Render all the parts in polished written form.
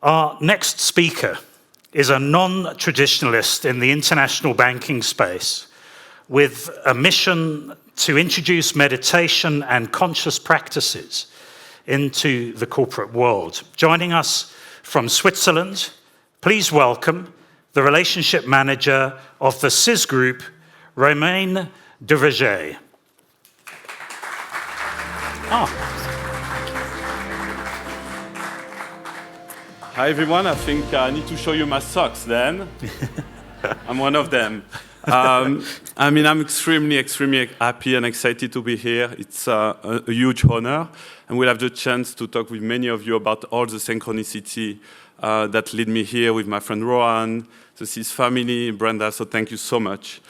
Our next speaker is a non-traditionalist in the international banking space with a mission to introduce meditation and conscious practices into the corporate world. Joining us from Switzerland, please welcome the relationship manager of the CIS Group, Romain Duverge. Hi everyone, I think I need to show you my socks then. I'm one of them. I'm extremely happy and excited to be here. It's a huge honor, and we'll have the chance to talk with many of you about all the synchronicity that led me here with my friend Rohan, the CIS family, Brenda, so thank you so much.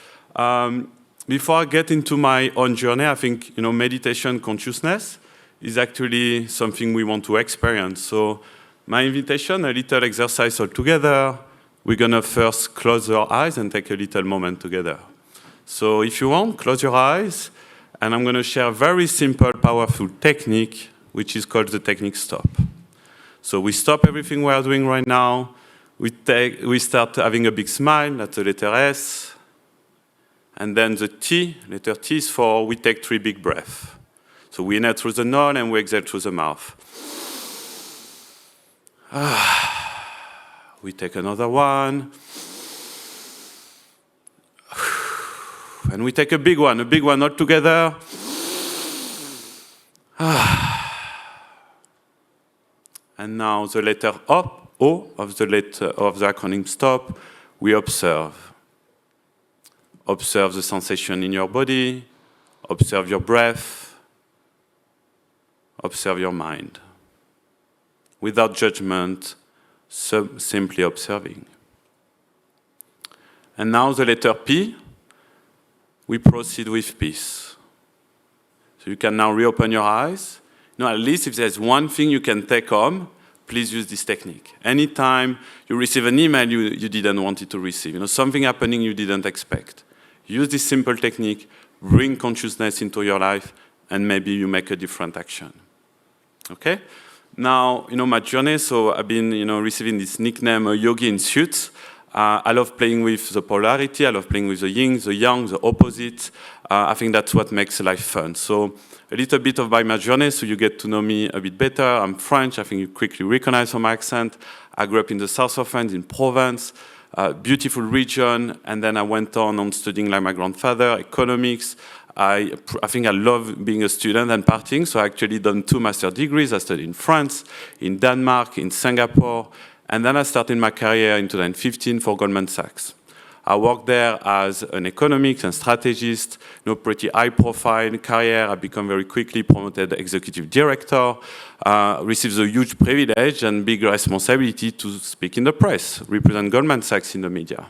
Before I get into my own journey, I think meditation consciousness is actually something we want to experience. So my invitation, a little exercise all together. We're gonna first close our eyes and take a little moment together. So if you want, close your eyes, and I'm gonna share a very simple, powerful technique, which is called the technique stop. So we stop everything we are doing right now. We start having a big smile, that's the letter S. And then the T, letter T is for we take 3 big breaths. So we inhale through the nose and we exhale through the mouth. We take another one. And we take a big one all together. And now the letter O of the acronym STOP, we observe. Observe the sensation in your body, observe your breath, observe your mind. Without judgment, simply observing. And now the letter P, we proceed with peace. So you can now reopen your eyes. At least if there's one thing you can take home, please use this technique. Anytime you receive an email you didn't want it to receive, something happening you didn't expect, use this simple technique, bring consciousness into your life, and maybe you make a different action. Okay? Now, my journey, so I've been, receiving this nickname, Yogi in Suits. I love playing with the polarity, I love playing with the yin, the yang, the opposite. I think that's what makes life fun. So a little bit of my journey, so you get to know me a bit better. I'm French, I think you quickly recognize from my accent. I grew up in the south of France, in Provence, beautiful region, and then I went on studying like my grandfather, economics. I think I love being a student and partying, so I actually done 2 master's degrees. I studied in France, in Denmark, in Singapore, and then I started my career in 2015 for Goldman Sachs. I worked there as an economics and strategist, pretty high-profile career. I became very quickly promoted executive director, received a huge privilege and big responsibility to speak in the press, represent Goldman Sachs in the media.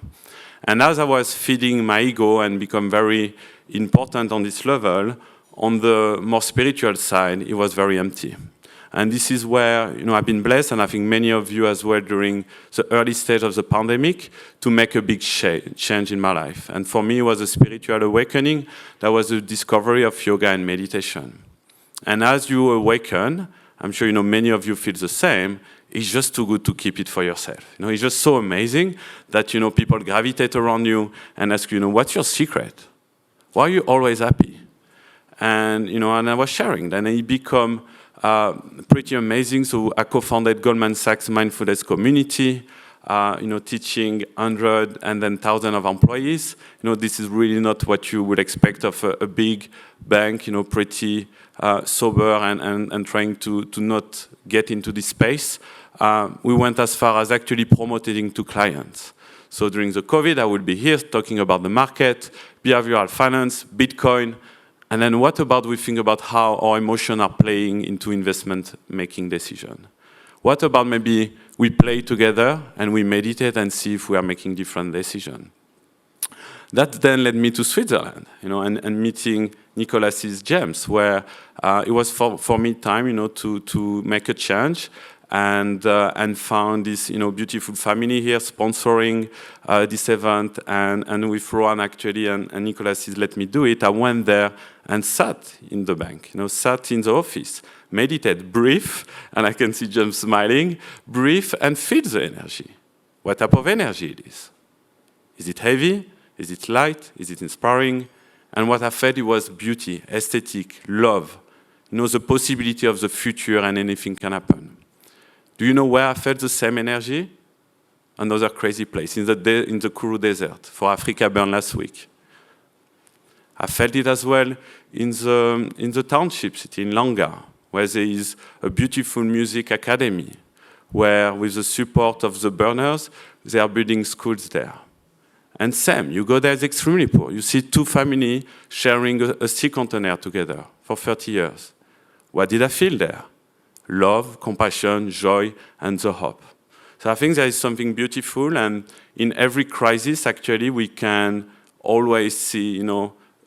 And as I was feeding my ego and become very important on this level, on the more spiritual side, it was very empty. And this is where I've been blessed, and I think many of you as well during the early stage of the pandemic, to make a big change in my life. And for me, it was a spiritual awakening. That was the discovery of yoga and meditation. And as you awaken, I'm sure many of you feel the same, it's just too good to keep it for yourself. It's just so amazing that people gravitate around you and ask you, what's your secret? Why are you always happy? And and I was sharing, and it became pretty amazing. So I co-founded Goldman Sachs Mindfulness Community, teaching 100 and then 1,000 of employees. This is really not what you would expect of a big bank. Pretty sober and trying to not get into this space. We went as far as actually promoting to clients. So during the COVID, I will be here talking about the market, behavioral finance, Bitcoin, and then what about we think about how our emotions are playing into investment making decision? What about maybe we play together and we meditate and see if we are making different decisions? That then led me to Switzerland, and meeting Nicolas's James, where it was for me time, to make a change. And found this beautiful family here sponsoring this event, and with Rohan actually and Nicolas let me do it. I went there and sat in the bank, sat in the office, meditate, breathe, and I can see James smiling, breathe and feel the energy. What type of energy it is? Is it heavy? Is it light? Is it inspiring? And what I felt it was beauty, aesthetic, love. The possibility of the future and anything can happen. Do you know where I felt the same energy? Another crazy place, in the Kourou Desert, for Africa Burn last week. I felt it as well in the township city in Langa, where there is a beautiful music academy, where with the support of the burners, they are building schools there. And same, you go there, it's extremely poor. You see two families sharing a sea container together for 30 years. What did I feel there? Love, compassion, joy, and the hope. So I think there is something beautiful, and in every crisis, actually, we can always see,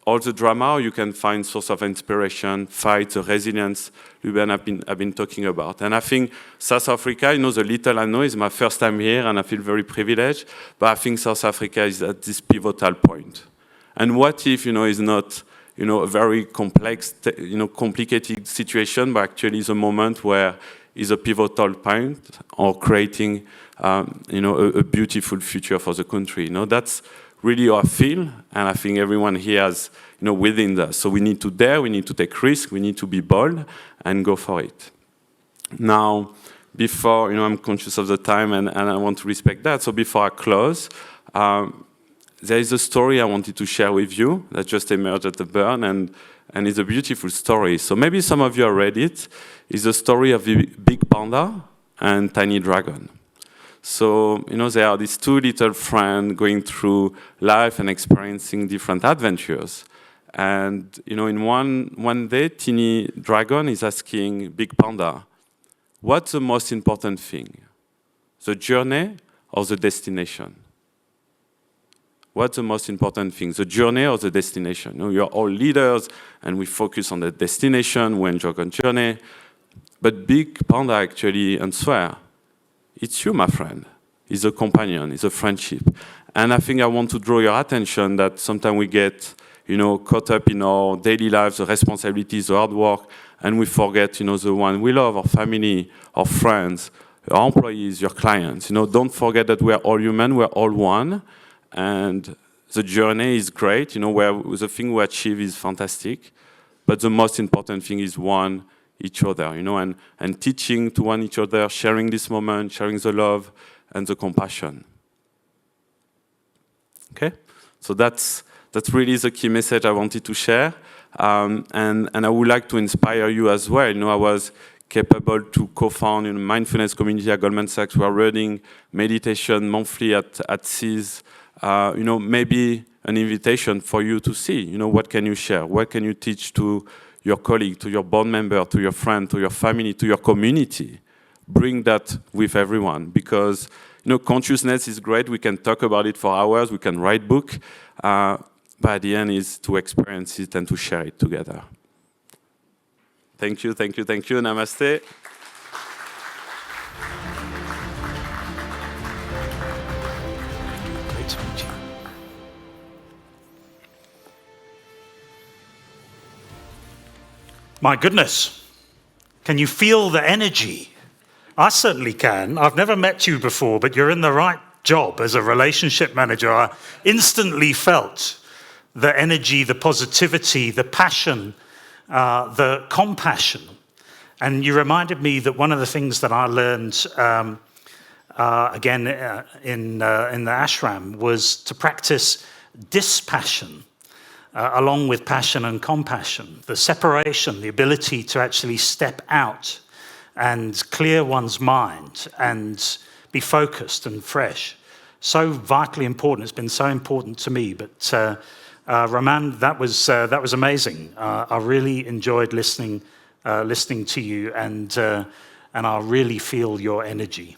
all the drama, you can find source of inspiration, fight, the resilience Ruben have been talking about. And I think South Africa, the little I know, is my first time here, and I feel very privileged, but I think South Africa is at this pivotal point. And what if, is not, a very complex, complicated situation, but actually is a moment where is a pivotal point or creating, a beautiful future for the country. That's really how I feel, and I think everyone here has, within that. So we need to dare, we need to take risks, we need to be bold and go for it. Now, before, I'm conscious of the time and I want to respect that. So before I close, there is a story I wanted to share with you that just emerged at the Burn, and it's a beautiful story. So maybe some of you have read it. It's the story of the big panda and tiny dragon. So, there are these two little friends going through life and experiencing different adventures. And, in one day, Teeny Dragon is asking Big Panda, what's the most important thing? The journey or the destination? What's the most important thing? The journey or the destination? You're all leaders, and we focus on the destination, we enjoy the journey. But Big Panda actually answers, it's you, my friend. It's a companion, it's a friendship. And I think I want to draw your attention that sometimes we get, caught up in our daily lives, the responsibilities, the hard work, and we forget, the one we love, our family, our friends, our employees, your clients. Don't forget that we're all human, we're all one, and the journey is great, where the thing we achieve is fantastic, but the most important thing is one each other, and teaching to one each other, sharing this moment, sharing the love and the compassion. Okay, so that's really the key message I wanted to share, and I would like to inspire you as well. I was capable to co-found a mindfulness community at Goldman Sachs. We are running meditation monthly at SEAS. Maybe an invitation for you to see. What can you share? What can you teach to your colleague, to your board member, to your friend, to your family, to your community? Bring that with everyone, because consciousness is great. We can talk about it for hours. We can write book, but at the end is to experience it and to share it together. Thank you, thank you, thank you. Namaste. Great to meet you. My goodness, can you feel the energy? I certainly can. I've never met you before, but you're in the right job as a relationship manager. I instantly felt the energy, the positivity, the passion, the compassion. And you reminded me that one of the things that I learned in the ashram was to practice dispassion. Along with passion and compassion, the separation, the ability to actually step out and clear one's mind and be focused and fresh. So vitally important. It's been so important to me. But Romain, that was amazing. I really enjoyed listening to you, and I really feel your energy.